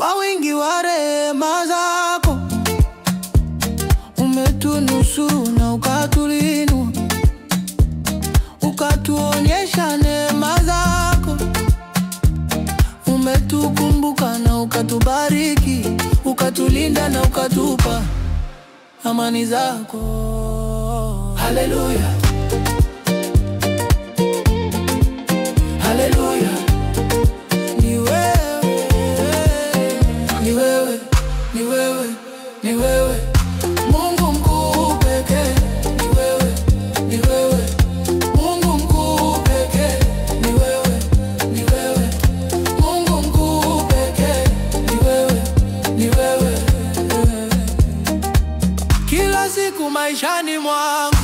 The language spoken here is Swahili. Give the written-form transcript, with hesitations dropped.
kwa wingi wa rehema zako. Umetunusuru na ukatulinua, ukatuonyesha neema zako. Umetukumbuka na ukatubariki, ukatulinda na ukatupa amani zako. Haleluya, haleluya. Ni wewe, ni wewe, ni wewe, ni wewe, Mungu mkuu pekee. Ni wewe, ni wewe, Mungu mkuu pekee. Ni wewe, ni wewe, Mungu mkuu pekee. Ni wewe, ni wewe. Kila siku maishani mwangu